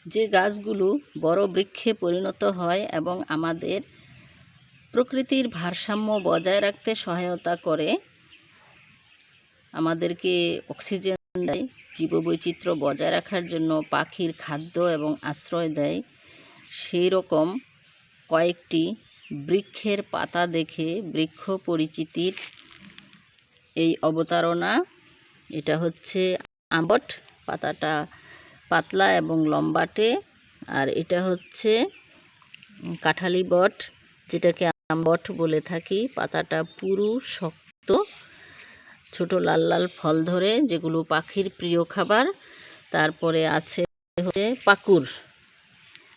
যে গাছগুলো বড় বৃক্ষে পরিণত হয় এবং আমাদের প্রকৃতির ভারসাম্য বজায় রাখতে সহায়তা করে, আমাদেরকে অক্সিজেন দেয়, জীববৈচিত্র্য বজায় রাখার জন্য পাখির খাদ্য এবং আশ্রয় দেয়, সেই রকম কয়েকটি বৃক্ষের পাতা দেখে বৃক্ষ পরিচিতির এই অবতারণা। এটা হচ্ছে আমবট, পাতাটা পাতলা এবং লম্বাটে। আর এটা হচ্ছে কাঁঠালি বট, যেটাকে আমবট বলে থাকি। পাতাটা পুরু, শক্ত, ছোট লাল লাল ফল ধরে, যেগুলো পাখির প্রিয় খাবার। তারপরে আছে হচ্ছে পাকুর,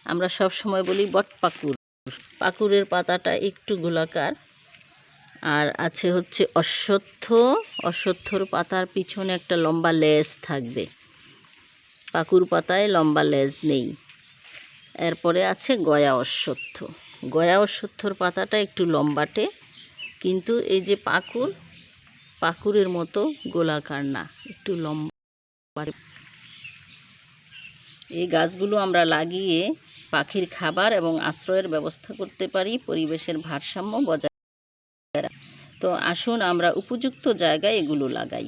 আমরা সব সময় বলি বট পাকুর। পাকুরের পাতাটা একটু গোলাকার। আর আছে হচ্ছে অশ্বত্থ, অশ্বত্থর পাতার পিছনে একটা লম্বা লেজ থাকবে, পাকুর পাতায় লম্বা লেজ নেই। এরপরে আছে গয়া অশ্বত্থ। গয়া অশ্বত্থর পাতাটা একটু লম্বাটে, কিন্তু এই যে পাকুর, পাকুরের মতো গোলাকার না, একটু লম্বা। এই গাছগুলো আমরা লাগিয়ে পাখির খাবার এবং আশ্রয়ের ব্যবস্থা করতে পারি, পরিবেশের ভারসাম্য বজায় রাখতে। তো আসুন আমরা উপযুক্ত জায়গায় এগুলো লাগাই।